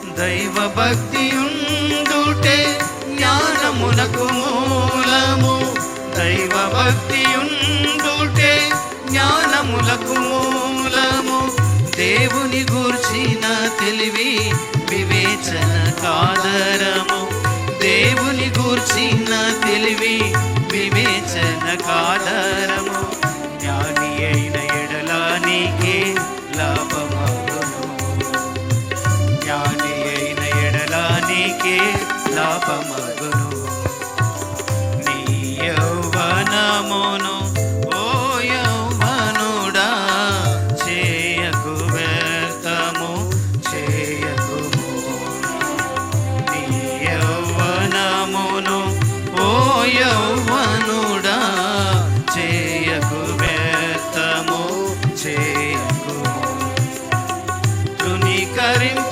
దైవ భక్తియుండుటే జ్ఞానమునకు మూలము. దైవ భక్తియుండుటే జ్ఞానములకు మూలము. దేవుని గూర్చిన తెలివి వివేచన కాదరము. దేవుని గూర్చిన తెలివి వివేచన కాదరము. జ్ఞాని అయిన ఎడల నీకే లాభమగును. జ్ఞాని అయిన ఎడల నీకే లాభమగును. నీ యౌవనమును ఓ యౌవనుడా చేయకు వ్యర్థము చేయకుము. నీ యౌవనమును ఓ యౌవనుడా చేయకు వ్యర్థము చేయకుము. తృణీకరింపనీయకు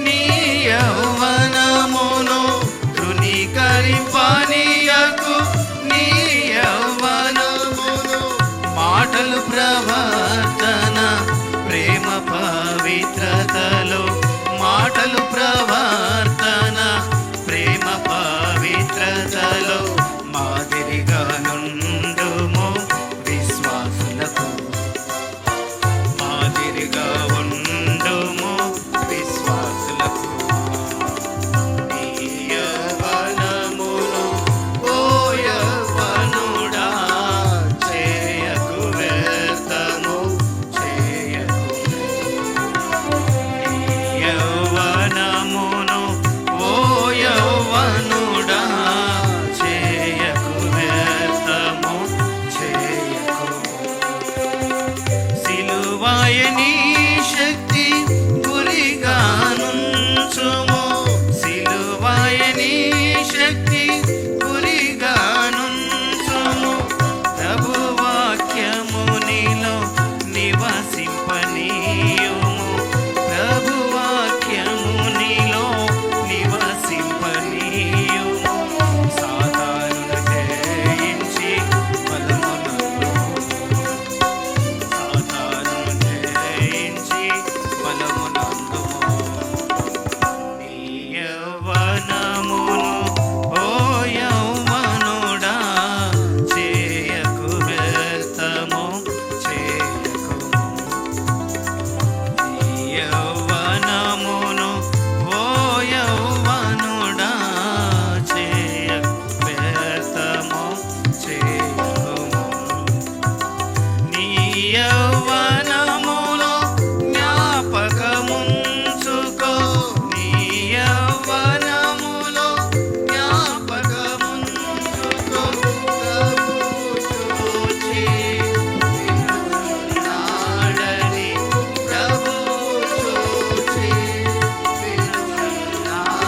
నీ యౌవనమును. తృణీకరింపనీయకు నీ యౌవనమును. మాటలు ప్రవర్తన ప్రేమ పవిత్రతలో. మాటలు ప్రవర్తన ప్రేమ పవిత్రతలో. మాదిరిగా నుండుము విశ్వాసులకు. మాదిరిగా ఉండుము విశ్వాసులకు. నీ యవ్వనమును ఓ యవ్వనుడా చేయకు వ్యర్థము చేయకు. నీ యవ్వనమును ఓ యవ్వనుడా చేయకు వ్యర్థము చేయకు. సిలువాయని శక్తి గురిగానుంచుము. సిలువాయని శక్తి గురిగానుంచుము. ప్రభు వాక్యము నీలో నివసింపనీయుము. ప్రభు వాక్యము నీలో నివసింపనీయుము. సాతానును జయించి బలమునందుము. సాతానును జయించి బలమునందుము. నీ యవ్వనమును ఓ యవ్వనుడా చేయకు వ్యర్థము చేయకుము. నీ యవ్వనమును ఓ యవ్వనుడా చేయకు వ్యర్థము చేయకుము. నీ యవ్వనములో జ్ఞాపకముంచుకో. నీ యవ్వనములో జ్ఞాపకముంచుకో. ప్రభు చూచి వినుచున్నాడని. ప్రభు చూచి వినుచున్నాడని.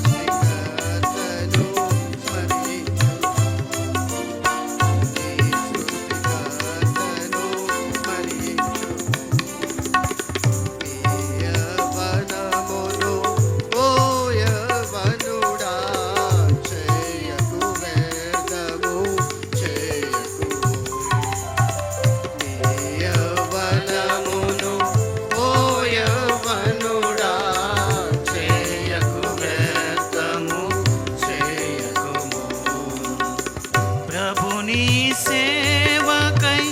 సృష్టికర్తను స్మరించు. సృష్టికర్తను స్మరించు. నీ యవ్వనమును ఓ యవ్వనుడా చేయకు వ్యర్థము చేయకు. నీ యవ్వనమును ఓ యవ్వనుడా చేయకు వ్యర్థము చేయకుము. ప్రభుని సేవకై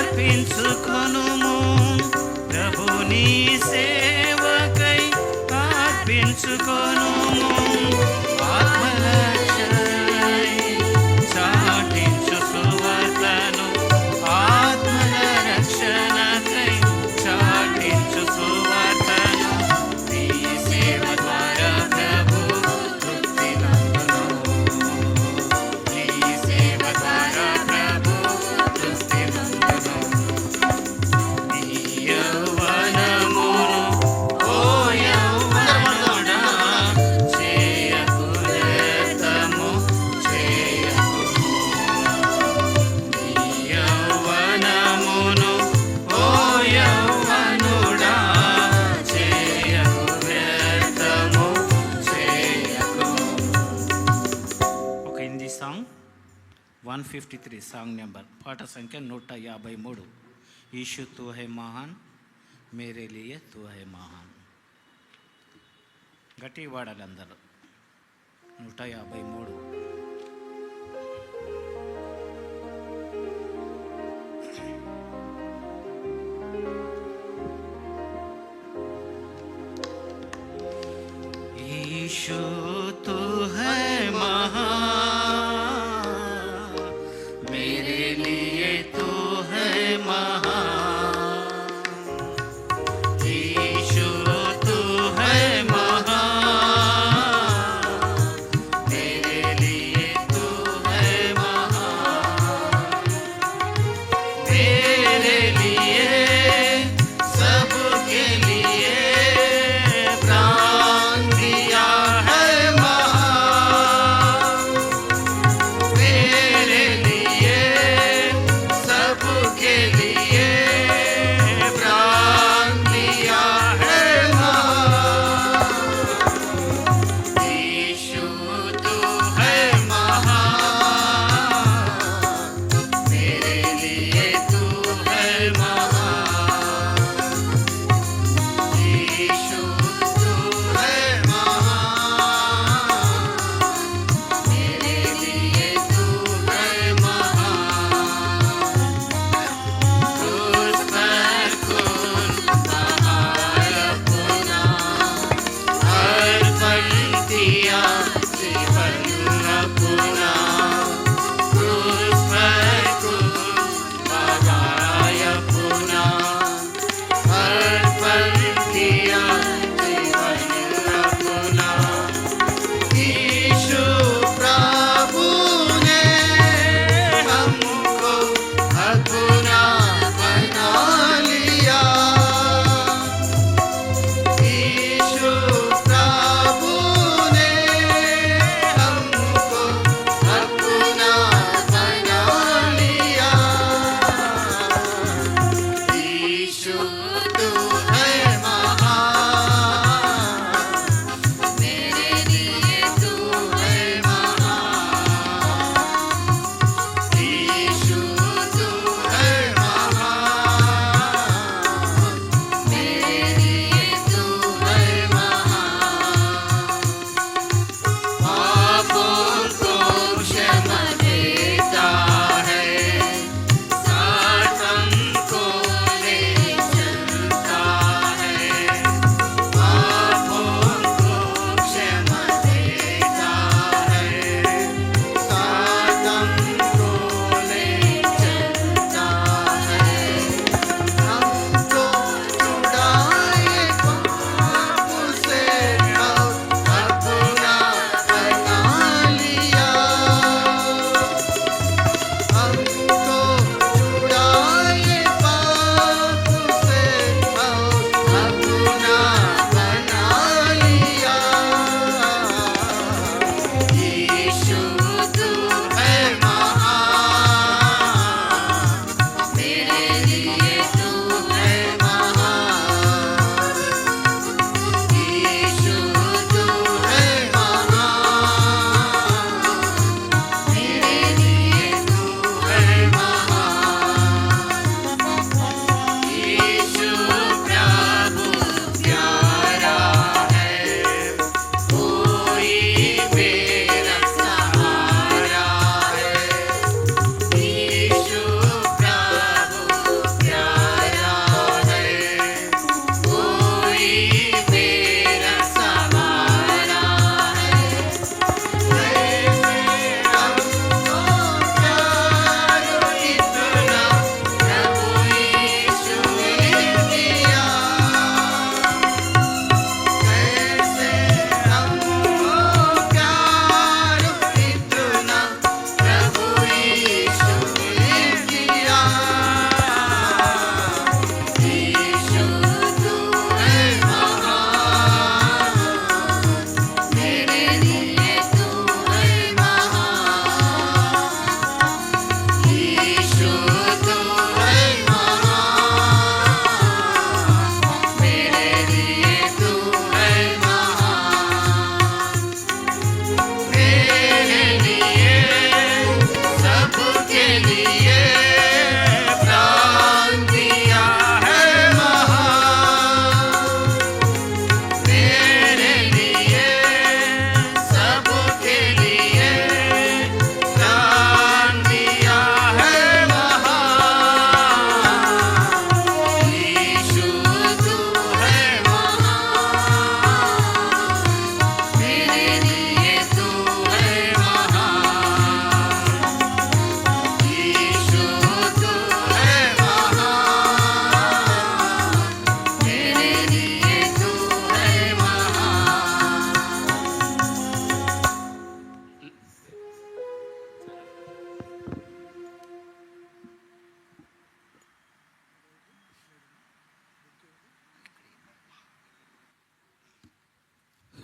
అర్పించుకొనుము. ప్రభుని సేవకై అర్పించుకొనుము. ఆత్మరక్షణై చాటించు సువార్తను. ఆత్మల రక్షణకై చాటించు సువార్తను. నీ సేవ ద్వారా ప్రభు తృప్తి నందును. నీ సేవ ద్వారా ప్రభు తృప్తి నందును. నీ యవ్వనమును ఓ యవ్వనుడా చేయకు వ్యర్థము చేయకుము. నీ యవ్వనమును ఓ యవ్వనుడా చేయకు వ్యర్థము చేయకుము. ఒక హిందీ సాంగ్ 153 సాంగ్ నెంబర్ పాట సంఖ్య 153. ఈశు తూ హై మహాన్ मेरे लिए तू है महान. గట్టి వాడాలి అందరూ. 153. यीशु तू है महान, मेरे लिए तू है महान. यीशु तू है महान, मेरे लिए तू है महान. मेरे लिए सबके लिए प्राण दिया है महान. मेरे लिए सबके लिए प्राण दिया है महान. यीशु तू है महान, मेरे लिए तू है महान. यीशु तू है महान, मेरे लिए तू है महान. क्रूस पर खून बहाया अपना, हर पल दिया जीवन अपना. क्रूस पर खून बहाया अपना, हर पल दिया जीवन अपना. यीशु प्रभु ने हमको अपना बना लिया. यीशु प्रभु ने हमको अपना बना लिया. यीशु तू है महान, मेरे लिए तू है महान. यीशु तू है महान, मेरे लिए तू है महान. पापों को क्षमा देता है, सातन को ले चलता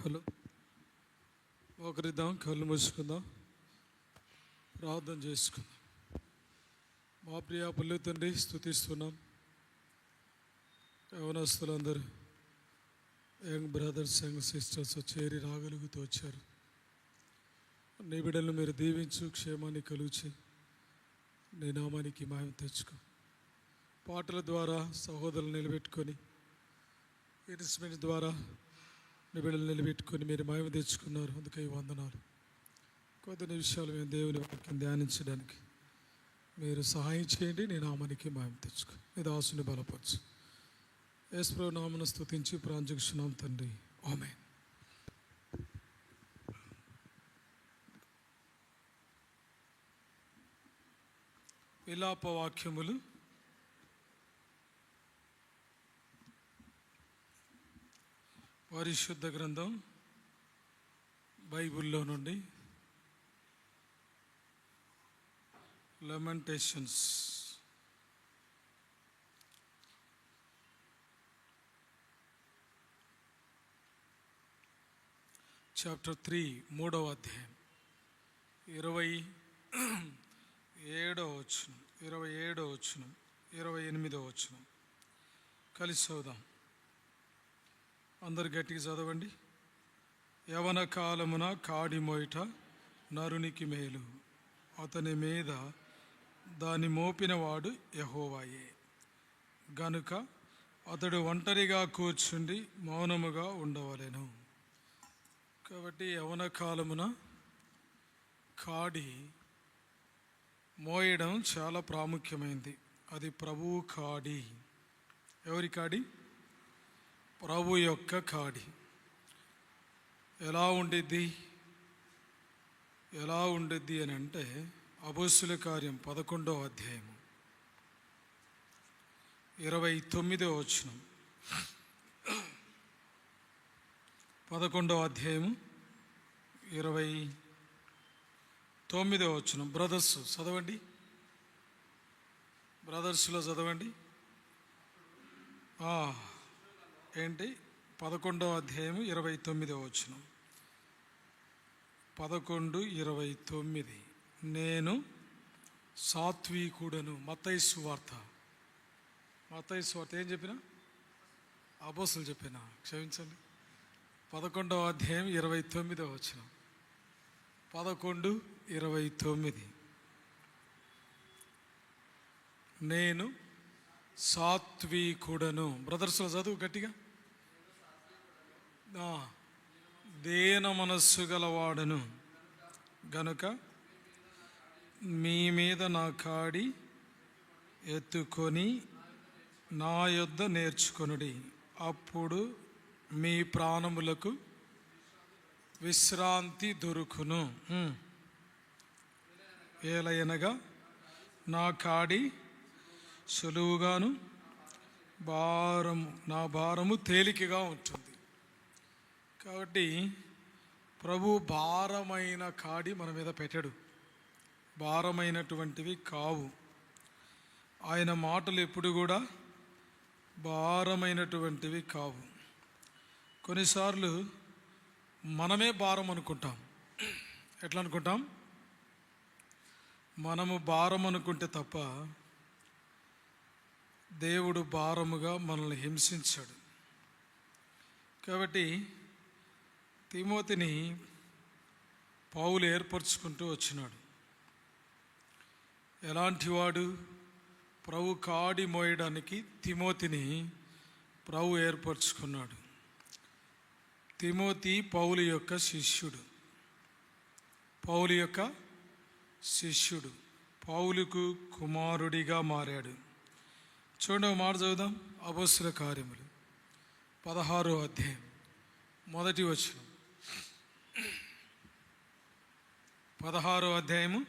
హలో, ఒకరిద్దాం, కళ్ళు మూసుకుందాం, ప్రార్థన చేసుకుందాం. మా ప్రియ పుల్లు తండ్రి, స్తుతిస్తున్నాం. యవనస్తులందరూ, యంగ్ బ్రదర్స్, యంగ్ సిస్టర్స్ చేరి రాగలుగుతూ వచ్చారు. నీ బిడ్డలను మీరు దీవించు, క్షేమాన్ని కలుగుచి నీ నామానికి మహిమ తెచ్చుకో. పాటల ద్వారా సహోదరులు నిలబెట్టుకొని, ఇన్స్ట్రుమెంట్ ద్వారా నీ బిడ్డలు నిలబెట్టుకొని మీరు మహిమ తెచ్చుకున్నారు. అందుకే వందనాలు. కొద్ది నిమిషాలు మేము దేవుని వాక్యం ధ్యానించడానికి మీరు సహాయం చేయండి. నీ నామానికి మహిమ తెచ్చుకో. నీ దాసుని బలపరచు. యేసు ప్రభువు నామమున స్తుతించి ప్రార్థిస్తున్నాం తండ్రి, ఆమేన్. విలాప వాక్యములు పరిశుద్ధ గ్రంథం బైబిల్లో నుండి లెమెంటేషన్స్ చాప్టర్ 3, 3వ అధ్యాయం 27వ వచనం, 28వ వచనం, 28వ వచనం కలిసి చదువుదాం. అందరు గట్టిగా చదవండి. యవన కాలమున కాడి మోయిట నరునికి మేలు, అతని మీద దాని మోపినవాడు యెహోవాయే గనుక అతడు ఒంటరిగా కూర్చుండి మౌనముగా ఉండవలెను. కాబట్టి యవన కాలమున కాడి మోయడం చాలా ప్రాముఖ్యమైనది. అది ప్రభువు కాడి. ఎవరి కాడి? ప్రభు యొక్క కాడి. ఎలా ఉండిద్ది అని అంటే, అపోస్తుల కార్యం 11వ అధ్యాయము 29వ వచనం. 11వ అధ్యాయము 29వ వచనం. బ్రదర్స్ చదవండి, బ్రదర్స్లో చదవండి. ఏంటి? 11వ అధ్యాయము 29వ వచనం. 11:29. నేను సాత్వికుడను. మత్తయి సువార్త ఏం చెప్పినా? అపోస్తులు చెప్పినా, క్షమించండి. 11వ అధ్యాయం 29వ వచనం. 11:29. నేను సాత్వికుడను. బ్రదర్స్లో చదువు గట్టిగా. దేన మనస్సు గలవాడను గనుక మీ మీద నా కాడి ఎత్తుకొని నా యొద్ద నేర్చుకొనుడి, అప్పుడు మీ ప్రాణములకు విశ్రాంతి దొరుకును. ఏలయనగా నా కాడి సులువుగాను నా భారము తేలికగా ఉంటుంది. కాబట్టి ప్రభు భారమైన కాడి మన మీద పెట్టాడు. భారమైనటువంటివి కావు. ఆయన మాటలు ఎప్పుడు కూడా భారమైనటువంటివి కావు. కొన్నిసార్లు మనమే భారం అనుకుంటాం. ఎట్లా అనుకుంటాం? మనము భారం అనుకుంటే తప్ప దేవుడు భారముగా మనల్ని హింసించాడు. కాబట్టి తిమోతిని పౌలు ఏర్పరచుకుంటూ వచ్చినాడు. ఎలాంటి వాడు? ప్రభు కాడి మోయడానికి తిమోతిని ప్రభు ఏర్పరచుకున్నాడు. తిమోతి పౌలు యొక్క శిష్యుడు. పౌలుకు కుమారుడిగా మారాడు. చూడండి, ఒక మాట చదువుదాం. అపోస్తుల కార్యములు 16వ అధ్యాయం 1వ వచనం. 16వ అధ్యాయము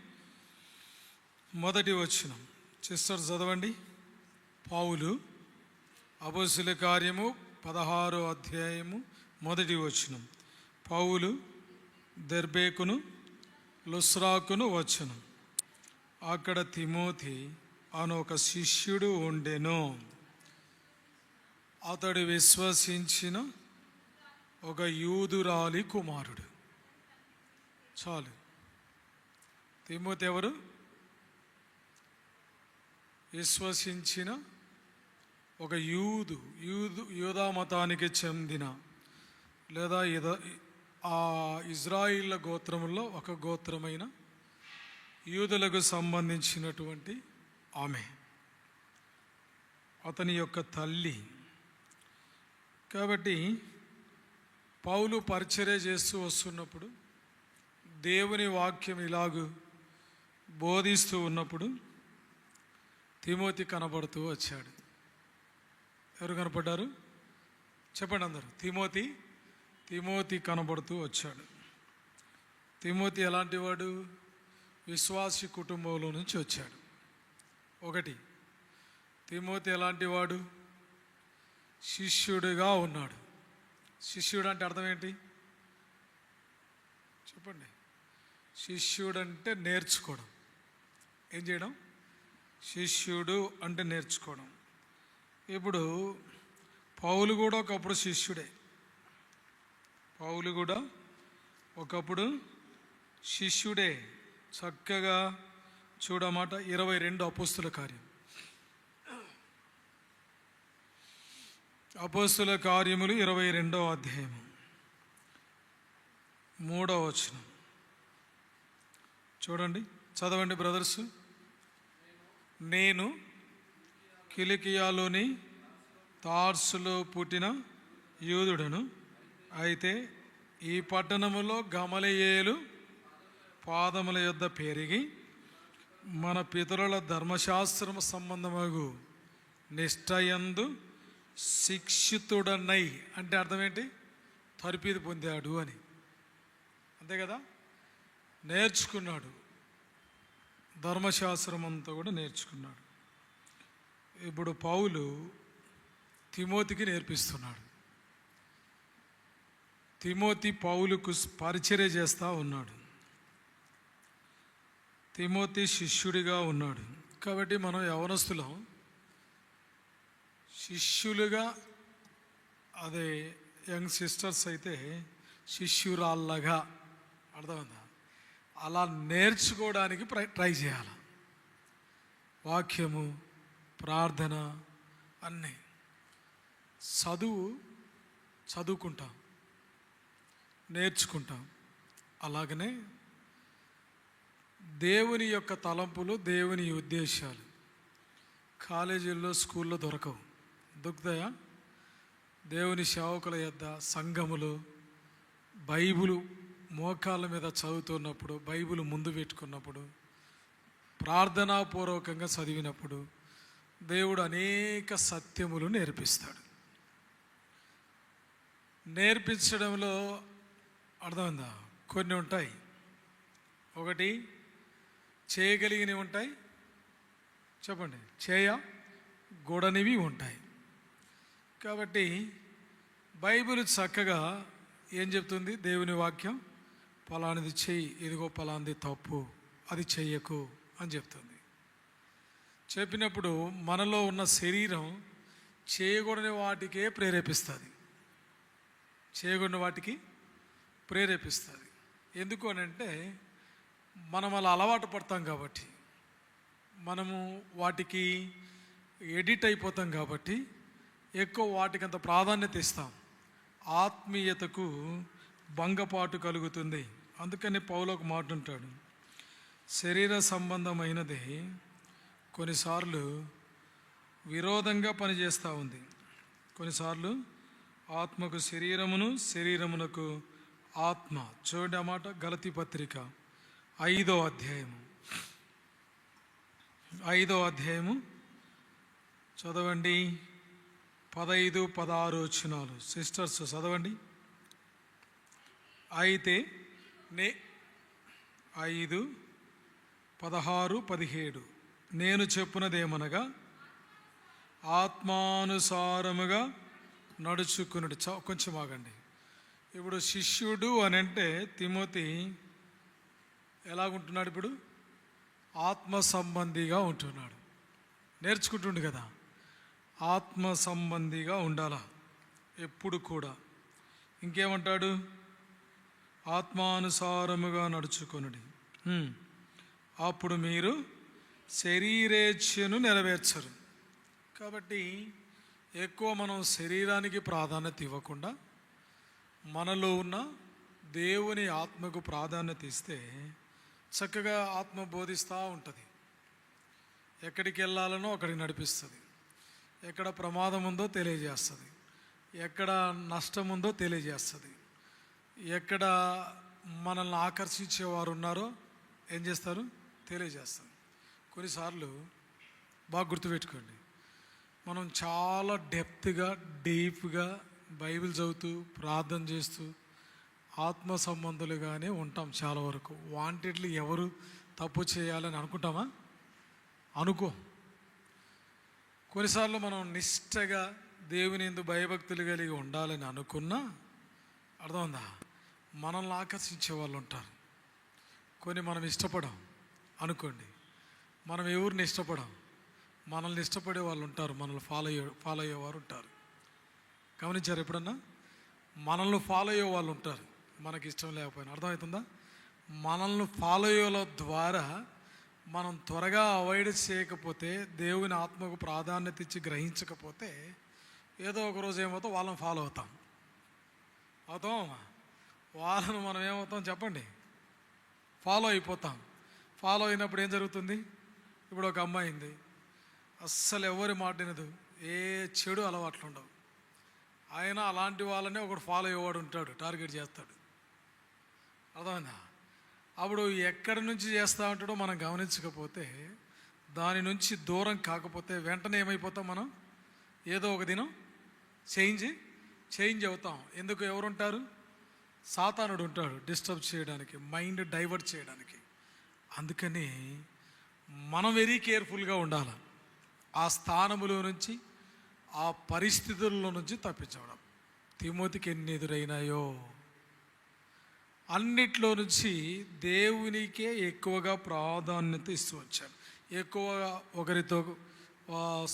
1వ వచనం. సిస్టర్ చదవండి. పౌలు, అపోస్తుల కార్యము 16వ అధ్యాయము 1వ వచనం. పౌలు దెర్బేకును లుస్రాకును వచ్చెను. అక్కడ తిమోతి అను ఒక శిష్యుడు ఉండెను. అతడు విశ్వసించిన ఒక యూదురాలి కుమారుడు. చాలు. తిమోతి ఎవరు? విశ్వసించిన ఒక యూదా మతానికి చెందిన లేదా ఆ ఇజ్రాయిల్ గోత్రములో ఒక గోత్రమైన యూదులకు సంబంధించినటువంటి ఆమె, అతని యొక్క తల్లి. కాబట్టి పౌలు పరిచర్య చేస్తూ వస్తున్నప్పుడు, దేవుని వాక్యం ఇలాగూ బోధిస్తూ ఉన్నప్పుడు తిమోతి కనబడుతూ వచ్చాడు. ఎవరు కనపడ్డారు? చెప్పండి అందరు. తిమోతి కనబడుతూ వచ్చాడు. తిమోతి ఎలాంటి వాడు? విశ్వాసి కుటుంబంలో నుంచి వచ్చాడు. ఒకటి, తిమోతి ఎలాంటి వాడు? శిష్యుడిగా ఉన్నాడు. శిష్యుడు అంటే అర్థం ఏంటి చెప్పండి? శిష్యుడు అంటే నేర్చుకోవడం. ఏం చేయడం? శిష్యుడు అంటే నేర్చుకోవడం. ఇప్పుడు పౌలు కూడా ఒకప్పుడు శిష్యుడే. పౌలు కూడా ఒకప్పుడు శిష్యుడే. చక్కగా చూడమాట 22 అపోస్తుల కార్యం. అపోస్తుల కార్యములు 22వ అధ్యాయము 3వ వచనం చూడండి, చదవండి బ్రదర్స్. నేను కిలికియాలోని తార్సులో పుట్టిన యూదుడను, అయితే ఈ పట్టణములో గమలియేలు పాదముల యొద్ద పెరిగి మన పితరుల ధర్మశాస్త్రము సంబంధమగు నిష్ఠయందు శిక్షితుడనై, అంటే అర్థం ఏంటి? తర్పీదు పొందాడు అని. అంతే కదా? నేర్చుకున్నాడు. ధర్మశాస్త్రం అంతా కూడా నేర్చుకున్నాడు. ఇప్పుడు పౌలు తిమోతికి నేర్పిస్తున్నాడు. తిమోతి పౌలుకు పరిచర్య చేస్తూ ఉన్నాడు. తిమోతి శిష్యుడిగా ఉన్నాడు. కాబట్టి మనం యవనస్తులం శిష్యులుగా, అదే యంగ్ సిస్టర్స్ అయితే శిష్యురాళ్ళగా, అర్థమైందా? అలా నేర్చుకోవడానికి ట్రై చేయాలి. వాక్యము, ప్రార్థన అన్నీ. చదువుకుంటాం, నేర్చుకుంటాం. అలాగనే దేవుని యొక్క తలంపులు, దేవుని ఉద్దేశాలు కాలేజీల్లో, స్కూల్లో దొరుకుతాయా? దేవుని సేవకుల యొద్ద, సంఘములు, బైబిలు మోకాళ్ళ మీద చదువుతున్నప్పుడు, బైబిల్ ముందు పెట్టుకున్నప్పుడు, ప్రార్థనాపూర్వకంగా చదివినప్పుడు దేవుడు అనేక సత్యములు నేర్పిస్తాడు. నేర్పించడంలో అర్థమైందా? కొన్ని ఉంటాయి. ఒకటి, చేయగలిగినవి ఉంటాయి. చెప్పండి. చేయకూడనివి ఉంటాయి. కాబట్టి బైబిల్ చక్కగా ఏం చెప్తుంది? దేవుని వాక్యం పలానిది చెయ్యి, ఇదిగో పలానిది తప్పు, అది చెయ్యకు అని చెప్తుంది. చెప్పినప్పుడు మనలో ఉన్న శరీరం చేయకూడని వాటికే ప్రేరేపిస్తుంది. చేయకూడని వాటికి ప్రేరేపిస్తుంది. ఎందుకు అని అంటే మనం అలా అలవాటు పడతాం కాబట్టి, మనము వాటికి ఎడిట్ అయిపోతాం కాబట్టి ఎక్కువ వాటికి అంత ప్రాధాన్యత ఇస్తాం. ఆత్మీయతకు భంగపాటు కలుగుతుంది. అందుకని పౌలు ఒక మాట ఉంటాడు, శరీర సంబంధమైనది కొన్నిసార్లు విరోధంగా పనిచేస్తూ ఉంది. కొన్నిసార్లు ఆత్మకు శరీరమును, శరీరమునకు ఆత్మ. చూడండి ఆ మాట, గలతీ పత్రిక 5వ అధ్యాయము చదవండి, 15, 16 వచనాలు. సిస్టర్స్ చదవండి. అయితే 5, 16, 17 నేను చెప్పున్నదేమనగా ఆత్మానుసారముగా నడుచుకున్నది. కొంచెం ఆగండి. ఇప్పుడు శిష్యుడు అని అంటే తిమోతి ఎలాగుంటున్నాడు? ఇప్పుడు ఆత్మ సంబంధిగా ఉంటున్నాడు. నేర్చుకుంటుండు కదా, ఆత్మ సంబంధిగా ఉండాలా ఎప్పుడు కూడా. ఇంకేమంటాడు? ఆత్మానుసారముగా నడుచుకొనుడి, అప్పుడు మీరు శరీరేచ్ఛను నెరవేర్చరు. కాబట్టి ఎక్కువ మనం శరీరానికి ప్రాధాన్యత ఇవ్వకుండా మనలో ఉన్న దేవుని ఆత్మకు ప్రాధాన్యత ఇస్తే చక్కగా ఆత్మ బోధిస్తూ ఉంటుంది. ఎక్కడికి వెళ్ళాలనో అక్కడికి నడిపిస్తుంది, ఎక్కడ ప్రమాదం ఉందో తెలియజేస్తుంది, ఎక్కడ నష్టం ఉందో తెలియజేస్తుంది, ఎక్కడ మనల్ని ఆకర్షించేవారు ఉన్నారో ఏం చేస్తారు తెలియజేస్తుంది. కొన్నిసార్లు బాగా గుర్తుపెట్టుకోండి, మనం చాలా డెప్త్గా డీప్గా బైబిల్ చదువుతూ ప్రార్థన చేస్తూ ఆత్మ సంబంధులుగానే ఉంటాం చాలా వరకు. వాంటెడ్లీ ఎవరు తప్పు చేయాలని అనుకుంటామా? అనుకో. కొన్నిసార్లు మనం నిష్టగా దేవుని యందు భయభక్తులు కలిగి ఉండాలని అనుకున్నా, అర్థమైందా, మనల్ని ఆకర్షించే వాళ్ళు ఉంటారు. కొన్ని మనం ఇష్టపడం అనుకోండి, మనం ఎవరిని ఇష్టపడం, మనల్ని ఇష్టపడే వాళ్ళు ఉంటారు, మనల్ని ఫాలో అయ్యేవారు ఉంటారు. గమనించారు ఎప్పుడన్నా? మనల్ని ఫాలో అయ్యే వాళ్ళు ఉంటారు మనకి ఇష్టం లేకపోయినా. అర్థమవుతుందా? మనల్ని ఫాలో అయ్యేల ద్వారా మనం త్వరగా అవాయిడ్ చేయకపోతే, దేవుని ఆత్మకు ప్రాధాన్యత ఇచ్చి గ్రహించకపోతే, ఏదో ఒక రోజు ఏమవుతాం, వాళ్ళని ఫాలో అవుతాం. వాళ్ళను మనం ఏమవుతాం చెప్పండి? ఫాలో అయిపోతాం. ఫాలో అయినప్పుడు ఏం జరుగుతుంది? ఇప్పుడు ఒక అమ్మాయింది, అస్సలు ఎవరి మాట వినదు, ఏ చెడు అలవాట్లు ఉండవు. అయినా అలాంటి వాళ్ళనే ఒకడు ఫాలో అయ్యేవాడు ఉంటాడు, టార్గెట్ చేస్తాడు. అర్థమైందా? అప్పుడు ఎక్కడి నుంచి చేస్తూ ఉంటాడో మనం గమనించకపోతే, దాని నుంచి దూరం కాకపోతే వెంటనే ఏమైపోతాం మనం? ఏదో ఒక దినం చేంజ్ అవుతాం. ఎందుకు? ఎవరుంటారు? సాతానుడు ఉంటాడు డిస్టర్బ్ చేయడానికి, మైండ్ డైవర్ట్ చేయడానికి. అందుకని మనం వెరీ కేర్ఫుల్గా ఉండాలి. ఆ స్థానములో నుంచి, ఆ పరిస్థితుల్లో నుంచి తప్పించడం. తిమోతికి ఎన్ని ఎదురైనాయో అన్నిట్లో నుంచి దేవునికే ఎక్కువగా ప్రాధాన్యత ఇస్తూ వచ్చాడు. ఎక్కువగా ఒకరితో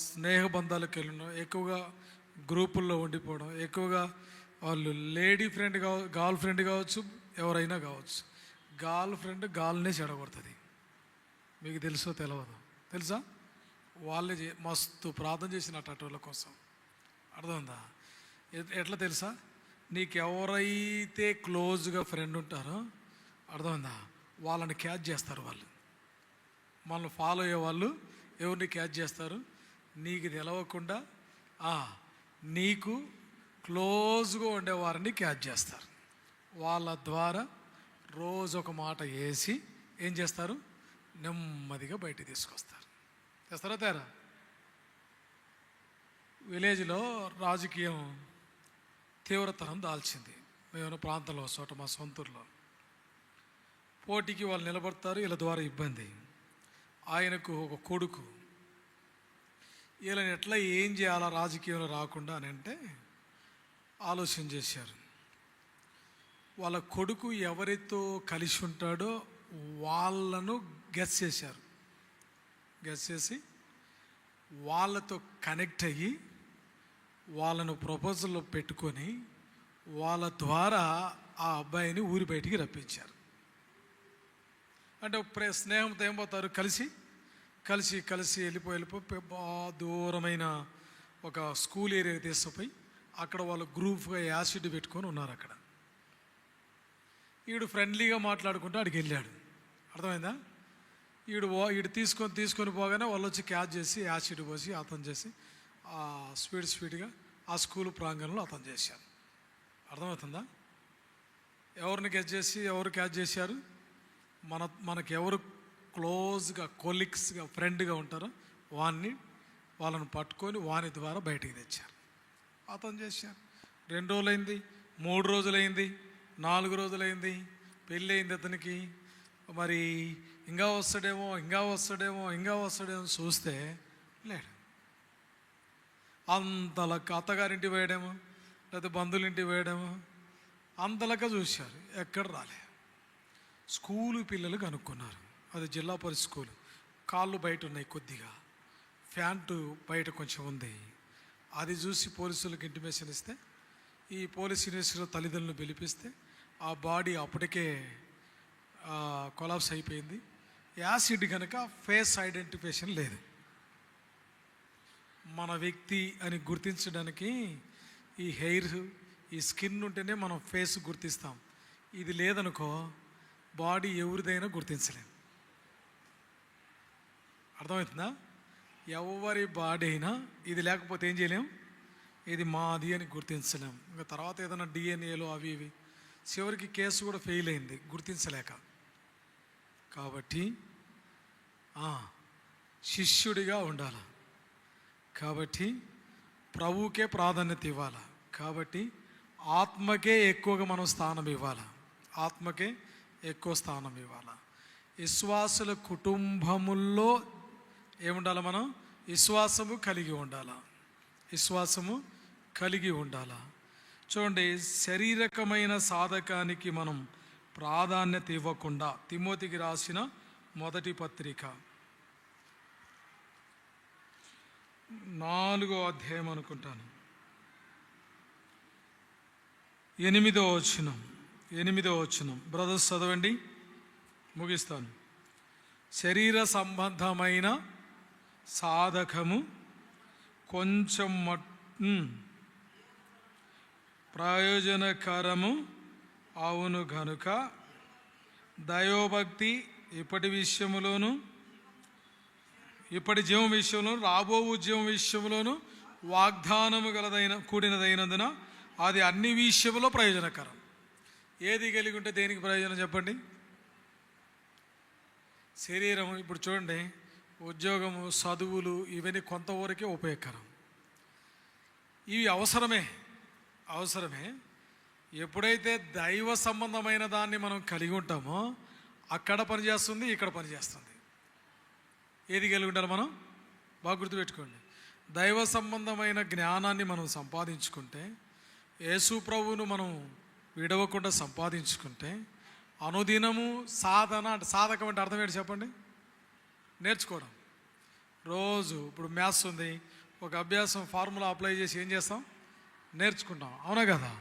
స్నేహబంధాలకు వెళ్ళడం, ఎక్కువగా గ్రూపుల్లో ఉండిపోవడం, ఎక్కువగా వాళ్ళు లేడీ ఫ్రెండ్ గర్ల్ ఫ్రెండ్ కావచ్చు, ఎవరైనా కావచ్చు. గర్ల్ ఫ్రెండ్ గాల్నే చెడగొడుతుంది. మీకు తెలుసో తెలియదు? తెలుసా? వాళ్ళే మస్తు ప్రార్థన చేసినట్టు అటోళ్ళ కోసం. అర్థమైందా? ఎట్లా తెలుసా? నీకెవరైతే క్లోజ్గా ఫ్రెండ్ ఉంటారో, అర్థమైందా, వాళ్ళని క్యాచ్ చేస్తారు. వాళ్ళు మనల్ని ఫాలో అయ్యే వాళ్ళు ఎవరిని క్యాచ్ చేస్తారు? నీకు తెలవకుండా నీకు క్లోజ్గా ఉండేవారిని క్యాచ్ చేస్తారు. వాళ్ళ ద్వారా రోజు ఒక మాట వేసి ఏం చేస్తారు? నెమ్మదిగా బయటికి తీసుకొస్తారు. చేస్తారా తేరా? విలేజ్లో రాజకీయం తీవ్రతరం దాల్చింది. మేము ప్రాంతంలో చోట, మా సొంతూరులో పోటీకి వాళ్ళు నిలబడతారు. వీళ్ళ ద్వారా ఇబ్బంది. ఆయనకు ఒక కొడుకు. వీళ్ళని ఎట్లా ఏం చేయాలా రాజకీయంలో రాకుండా అని అంటే ఆలోచన చేశారు. వాళ్ళ కొడుకు ఎవరితో కలిసి ఉంటాడో వాళ్ళను గెస్ చేశారు. గెస్ చేసి వాళ్ళతో కనెక్ట్ అయ్యి వాళ్ళను ప్రపోజల్లో పెట్టుకొని వాళ్ళ ద్వారా ఆ అబ్బాయిని ఊరి బయటికి రప్పించారు. అంటే స్నేహంతో ఏం పోతారు? కలిసి వెళ్ళిపోయి దూరమైన ఒక స్కూల్ ఏరియాకి తీసుకుపోయి అక్కడ వాళ్ళు గ్రూప్గా యాసిడ్ పెట్టుకొని ఉన్నారు. అక్కడ వీడు ఫ్రెండ్లీగా మాట్లాడుకుంటూ అక్కడికి వెళ్ళాడు. అర్థమైందా? వీడు తీసుకొని పోగానే వాళ్ళు వచ్చి క్యాచ్ చేసి యాసిడ్ పోసి అతను చేసి స్పీడ్గా ఆ స్కూల్ ప్రాంగణంలో అతను చేశారు. అర్థమవుతుందా? ఎవరిని ఎవరు క్యాచ్ చేశారు? మనకు ఎవరు క్లోజ్గా కొలీగ్స్గా ఫ్రెండ్గా ఉంటారో వాళ్ళని పట్టుకొని వాని ద్వారా బయటికి తెచ్చారు. అతను చేశారు. 2 రోజులైంది, 3 రోజులైంది, 4 రోజులైంది, పెళ్ళి అయింది అతనికి. మరి ఇంకా వస్తాడేమో చూస్తే లేడు. అంతలక్క అత్తగారింటికి పోయాడేమో, లేకపోతే బంధువులింటికి పోయాడేమో, అంతలక్క చూశారు, ఎక్కడ రాలే. స్కూలు పిల్లలు కనుక్కున్నారు. అది జిల్లా పరిషత్ స్కూలు. కాళ్ళు బయట ఉన్నాయి, కొద్దిగా ప్యాంటు బయట కొంచెం ఉంది. అది చూసి పోలీసులకు ఇంటిమేషన్ ఇస్తే ఈ పోలీస్ యూనివర్సిటీలో తల్లిదండ్రులు పిలిపిస్తే ఆ బాడీ అప్పటికే కొలాప్స్ అయిపోయింది. యాసిడ్ కనుక ఫేస్ ఐడెంటిఫికేషన్ లేదు. మన వ్యక్తి అని గుర్తించడానికి ఈ హెయిర్, ఈ స్కిన్ ఉంటేనే మనం ఫేస్ గుర్తిస్తాం. ఇది లేదనుకో బాడీ ఎవరిదైనా గుర్తించలేం. అర్థమవుతుందా? ఎవరి బాడీ అయినా ఇది లేకపోతే ఏం చేయలేం, ఇది మాది అని గుర్తించలేం. ఇంకా తర్వాత ఏదైనా డిఎన్ఏలు అవి ఇవి, చివరికి కేసు కూడా ఫెయిల్ అయింది గుర్తించలేక. కాబట్టి శిష్యుడిగా ఉండాలి. కాబట్టి ప్రభువుకే ప్రాధాన్యత ఇవ్వాలి. కాబట్టి ఆత్మకే ఎక్కువగా మనం స్థానం ఇవ్వాలి. ఆత్మకే ఎక్కువ స్థానం ఇవ్వాలి. విశ్వాసుల కుటుంబముల్లో ఏముండాలి? మనం విశ్వాసము కలిగి ఉండాలి. విశ్వాసము కలిగి ఉండాలి. చూడండి, శారీరకమైన సాధకానికి మనం ప్రాధాన్యత ఇవ్వకుండా తిమోతికి రాసిన మొదటి పత్రిక 4వ అధ్యాయం అనుకుంటాను, 8వ వచనం. బ్రదర్స్ చదవండి, ముగిస్తాను. శరీర సంబంధమైన సాధకము కొంచెం ప్రయోజనకరము అవును గనుక దైవభక్తి ఇప్పటి జీవం విషయంలోను రాబో జీవం విషయంలోను వాగ్దానము కూడినదైనందున అది అన్ని విషయంలో ప్రయోజనకరం. ఏది కలిగి ఉంటే దేనికి ప్రయోజనం చెప్పండి? శరీరం. ఇప్పుడు చూడండి, ఉద్యోగము, చదువులు ఇవన్నీ కొంతవరకే ఉపయోగకరం. ఇవి అవసరమే. ఎప్పుడైతే దైవ సంబంధమైన దాన్ని మనం కలిగి ఉంటామో అక్కడ పనిచేస్తుంది, ఇక్కడ పనిచేస్తుంది. ఏది కలిగి ఉండాలి? మనం బాగా గుర్తుపెట్టుకోండి. దైవ సంబంధమైన జ్ఞానాన్ని మనం సంపాదించుకుంటే, యేసు ప్రభువును మనం విడవకుండా సంపాదించుకుంటే, అనుదినము సాధకం అంటే అర్థం ఏంటి చెప్పండి? నేర్చుకోవడం. రోజు ఇప్పుడు మ్యాథ్స్ ఉంది, ఒక అభ్యాసం ఫార్ములా అప్లై చేసి ఏం చేస్తాం? నేర్చుకుంటాం. అవునా కదా?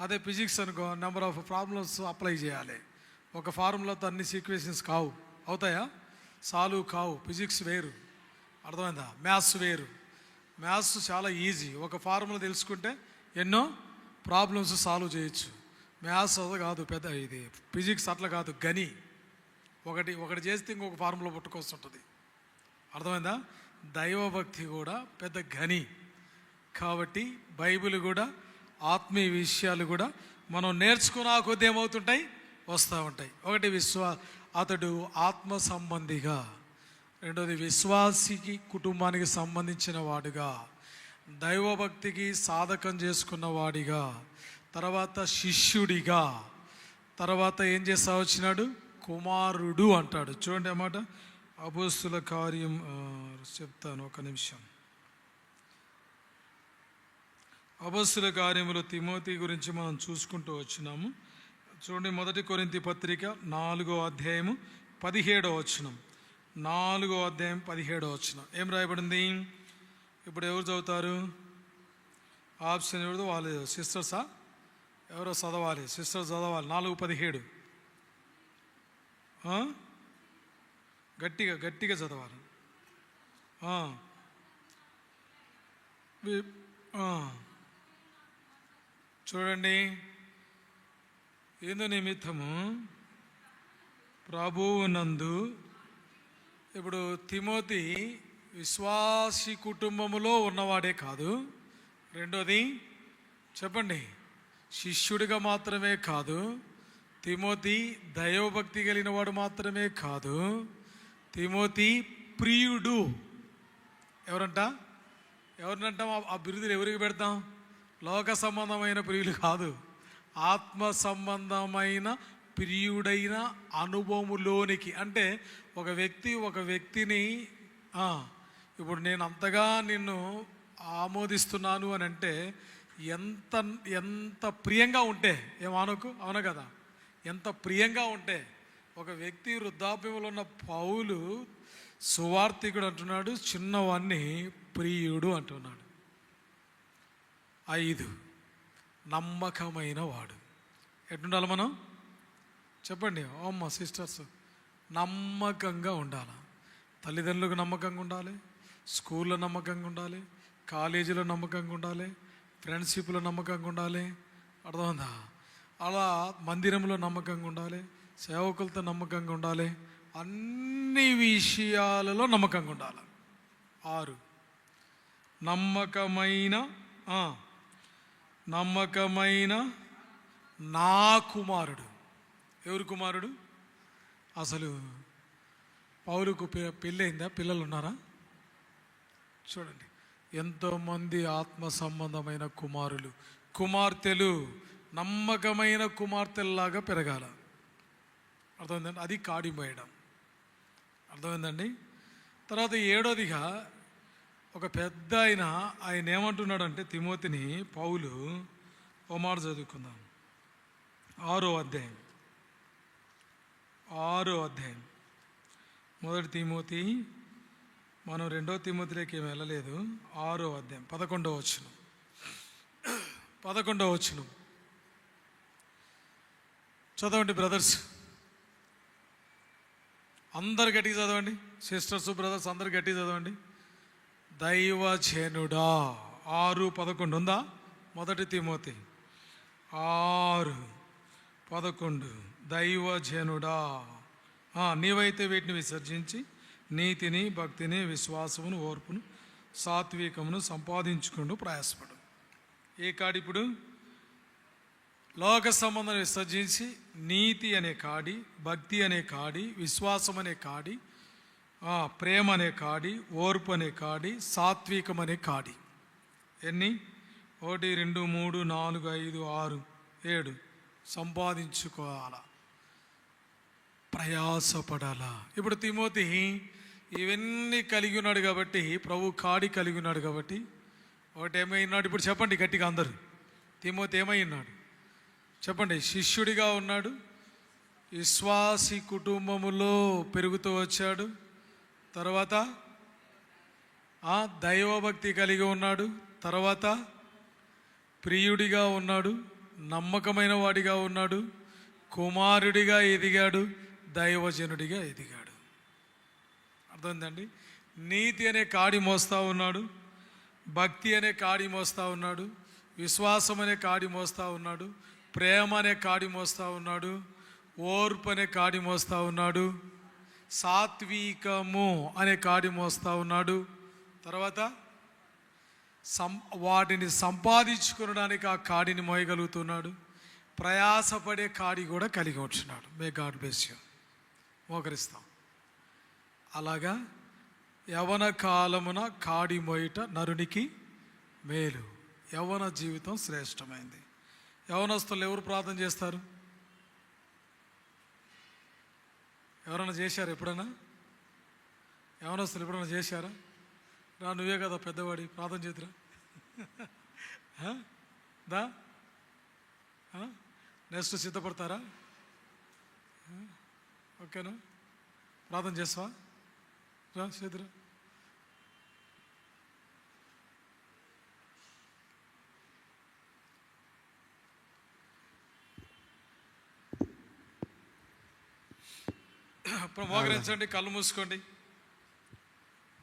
అదే ఫిజిక్స్ అనుకో, నెంబర్ ఆఫ్ ప్రాబ్లమ్స్ అప్లై చేయాలి. ఒక ఫార్ములాతో అన్ని సీక్వెన్సెస్ అవుతాయా? సాల్వ్ కావు. ఫిజిక్స్ వేరు, అర్థమైందా? మ్యాథ్స్ వేరు. మ్యాథ్స్ చాలా ఈజీ, ఒక ఫార్ములా తెలుసుకుంటే ఎన్నో ప్రాబ్లమ్స్ సాల్వ్ చేయొచ్చు. మ్యాథ్స్ అది కాదు, పెద్ద ఇది ఫిజిక్స్ అట్లా కాదు, గని ఒకటి చేస్తే ఇంకొక ఫార్ములా పుట్టుకొస్తుంటుంది. అర్థమైందా? దైవభక్తి కూడా పెద్ద గని. కాబట్టి బైబిల్ కూడా, ఆత్మీయ విషయాలు కూడా మనం నేర్చుకున్న కొద్ది ఏమవుతుంటాయి? వస్తూ ఉంటాయి. ఒకటి అతడు ఆత్మ సంబంధిగా, రెండోది విశ్వాసికి కుటుంబానికి సంబంధించిన వాడుగా, దైవభక్తికి సాధకం చేసుకున్న వాడిగా, తర్వాత శిష్యుడిగా, తర్వాత ఏం చేస్తా వచ్చినాడు? కుమారుడు అంటాడు. చూడండి అన్నమాట. అపోస్తుల కార్యం చెప్తాను, ఒక నిమిషం. అపోస్తుల కార్యములో తిమోతి గురించి మనం చూసుకుంటూ వచ్చినాము. చూడండి, 1 కొరింథీ పత్రిక 4వ అధ్యాయము 17వ వచనం. 4వ అధ్యాయం 17వ వచనం ఏం రాయబడింది? ఇప్పుడు ఎవరు చదువుతారు? ఆప్షన్ ఎవరు? వాళ్ళు సిస్టర్సా? ఎవరో చదవాలి, సిస్టర్స్ చదవాలి. 4:17 గట్టిగా చదవాలి. చూడండి, ఏందో నిమిత్తము ప్రభువునందు. ఇప్పుడు తిమోతి విశ్వాసి కుటుంబములో ఉన్నవాడే కాదు, రెండోది చెప్పండి, శిష్యుడిగా మాత్రమే కాదు, తిమోతి దైవభక్తి కలిగిన వాడు మాత్రమే కాదు, తిమోతి ప్రియుడు. ఎవరినంటాం? ఆ బిరుదులు ఎవరికి పెడతాం? లోక సంబంధమైన ప్రియులు కాదు, ఆత్మ సంబంధమైన ప్రియుడైన అనుభవములోనికి. అంటే ఒక వ్యక్తిని ఇప్పుడు నేను అంతగా నిన్ను ఆమోదిస్తున్నాను అని అంటే ఎంత ప్రియంగా ఉంటే, అవునా కదా? ఎంత ప్రియంగా ఉంటే. ఒక వ్యక్తి వృద్ధాప్యంలో ఉన్న పౌలు సువార్తికుడు అంటున్నాడు, చిన్నవాణ్ణి ప్రియుడు అంటున్నాడు. 5 నమ్మకమైన వాడు. ఎట్టుండాలి మనం? చెప్పండి అమ్మ సిస్టర్స్. నమ్మకంగా ఉండాలి. తల్లిదండ్రులకు నమ్మకంగా ఉండాలి, స్కూల్లో నమ్మకంగా ఉండాలి, కాలేజీలో నమ్మకంగా ఉండాలి, ఫ్రెండ్షిప్లో నమ్మకంగా ఉండాలి. అర్థమైందా? అలా మందిరంలో నమ్మకంగా ఉండాలి, సేవకులతో నమ్మకంగా ఉండాలి, అన్ని విషయాలలో నమ్మకంగా ఉండాలి. 6 నమ్మకమైన నా కుమారుడు. ఎవరు కుమారుడు? అసలు పౌలుకు పెళ్ళయిందా? పిల్లలు ఉన్నారా? చూడండి, ఎంతోమంది ఆత్మ సంబంధమైన కుమార్తెలు నమ్మకమైన కుమార్తెల్లాగా పెరగాల. అర్థమైందండి? అది కాడి మోయడం. అర్థమైందండి? తర్వాత 7వదిగా ఒక పెద్ద ఆయన ఏమంటున్నాడంటే తిమోతిని పౌలు ఓ మాట చదువుకుందాం. 6వ అధ్యాయం 1 తిమోతి, మనం 2 తిమోతిలోకి ఏమి వెళ్ళలేదు. 6వ అధ్యాయం 11వ వచనం చదవండి బ్రదర్స్. అందరు గట్టిగా చదవండి. సిస్టర్స్, బ్రదర్స్ అందరు గట్టిగా చదవండి. దైవజనుడా. 6:11 ఉందా? 1 తిమోతి 6:11. దైవజనుడా, నీవైతే వీటిని విసర్జించి నీతిని, భక్తిని, విశ్వాసమును, ఓర్పును, సాత్వికమును సంపాదించుకుంటూ ప్రయాసపడు. ఏ కాడి? ఇప్పుడు లోక సంబంధం విసర్జించి నీతి అనే కాడి, భక్తి అనే కాడి, విశ్వాసం అనే కాడి, ప్రేమ అనే కాడి, ఓర్పు అనే కాడి, సాత్వికం అనే కాడి. ఎన్ని? 1 2 3 4 5 6 7 సంపాదించుకోవాలా, ప్రయాసపడాలా. ఇప్పుడు తిమోతి ఇవన్నీ కలిగి ఉన్నాడు కాబట్టి, ప్రభు కాడి కలిగి ఉన్నాడు కాబట్టి, ఒకటి ఏమైనాడు? ఇప్పుడు చెప్పండి గట్టిగా అందరు. తిమోతి ఏమై ఉన్నాడు చెప్పండి? శిష్యుడిగా ఉన్నాడు, విశ్వాసి కుటుంబములో పెరుగుతూ వచ్చాడు, తర్వాత దైవభక్తి కలిగి ఉన్నాడు, తర్వాత ప్రియుడిగా ఉన్నాడు, నమ్మకమైన వాడిగా ఉన్నాడు, కుమారుడిగా ఎదిగాడు, దైవజనుడిగా ఎదిగాడు. అర్థమైందండి? నీతి అనే కాడి మోస్తూ ఉన్నాడు, భక్తి అనే కాడి మోస్తూ ఉన్నాడు, విశ్వాసం అనే కాడి మోస్తూ ఉన్నాడు, ప్రేమ అనే కాడి మోస్తూ ఉన్నాడు, ఓర్పు అనే కాడి మోస్తూ ఉన్నాడు, సాత్వికము అనే కాడి మోస్తూ ఉన్నాడు. తర్వాత వాటిని సంపాదించుకోవడానికి ఆ కాడిని మోయగలుగుతున్నాడు. ప్రయాసపడే కాడి కూడా కలిగి ఉంటున్నాడు. May god bless you. మోకరిస్తాం. అలాగా యవన కాలమున కాడి మోయుట నరునికి మేలు. యవన జీవితం శ్రేష్టమైంది. యవనస్తులు ఎవరు ప్రార్థన చేస్తారు? ఎవరైనా చేశారు ఎప్పుడైనా? యవనస్తులు ఎప్పుడైనా చేశారా? నువ్వే కదా పెద్దవాడి, ప్రార్థన చేతురా. దా నెక్స్ట్ సిద్ధపడతారా? ఓకేనా? ప్రార్థన చేస్తావా? రా చేతురా. మోకరించండి, కళ్ళు మూసుకోండి.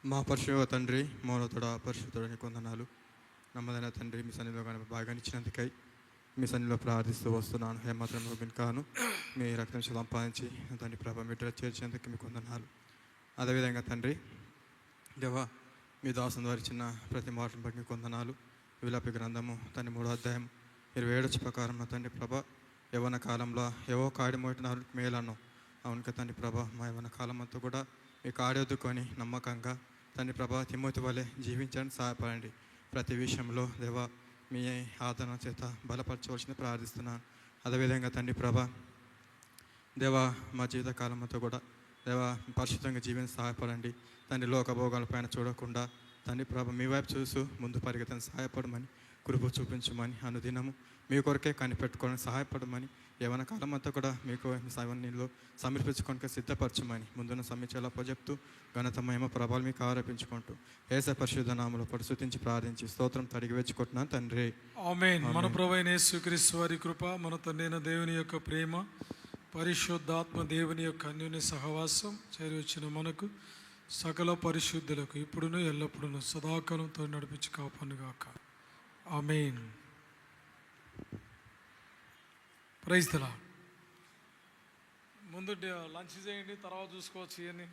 మా పరిశుద్ధ తండ్రి, మౌనతుడ, పరిశుద్ధుడిని కొందనాలు. నమ్మదైన తండ్రి, మీ సన్నిధిలో కానీ బాగా ఇచ్చినందుకై మీ సన్నిధిలో ప్రార్థిస్తూ వస్తున్నాను. ఏమాత్రం కాను, మీ రక్తం సంపాదించి తండ్రి ప్రభావం బిడ్డలు చేర్చేందుకు మీ కొందనాలు. అదేవిధంగా తండ్రి దేవా, మీ దాసం ద్వారా ఇచ్చిన ప్రతి మాటను బట్టి మీ కొందనాలు. విలాపి గ్రంథము తండ్రి 3వ అధ్యాయం 27 ప్రకారం తండ్రి ప్రభ, యవ్వన కాలంలో ఏవో కాడి మోటినారు మేలను. అవును తండ్రి ప్రభ, మా యవ్వన కాలం అంతా కూడా మీ కాడెద్దుకొని నమ్మకంగా తండ్రి ప్రభ తిమోతి వలె జీవించడానికి సహాయపడండి. ప్రతి విషయంలో దేవా మీ ఆదరణ చేత బలపరచవలసిన ప్రార్థిస్తున్నాను. అదేవిధంగా తండ్రి ప్రభ దేవా, మా జీవితకాలం అంతా కూడా దేవా పరిశుద్ధంగా జీవించి సహాయపడండి. తండ్రి లోకభోగాల పైన చూడకుండా తండ్రి ప్రభ మీ వైపు చూస్తూ ముందు పరిగెత్తని సహాయపడమని, కృప చూపించమని, అనుదినము మీ కొరకే కనిపెట్టుకోవడానికి సహాయపడమని యవన కాలం అంతా కూడా మీకు మీ సన్నిధిలో సమర్పించుకోవడానికి సిద్ధపరచమని ముందున్న సమీక్షలు అప్పచెప్తూ ఘనత మహిమ ప్రభావాలు మీకు ఆరోపించుకుంటూ యేసు పరిశుద్ధ నామములో పరిశుద్ధించి ప్రార్థించి స్తోత్రం తడిగి వెచ్చుకుంటున్నాను తండ్రి. ఆమేన్. మన ప్రభువైన యేసుక్రీస్తు వారి కృప, మన తండ్రైన దేవుని యొక్క ప్రేమ, పరిశుద్ధాత్మ దేవుని యొక్క అన్యోన్య సహవాసం చేరి వచ్చిన మనకు సకల పరిశుద్ధులకు ఇప్పుడును ఎల్లప్పుడూ సదాకాలంతో నడిపించి కాపానుగాక. ఆమేన్. Praise the lord. ముందు లంచ్ చేయండి, తర్వాత చూసుకోవచ్చు ఇవన్నీ.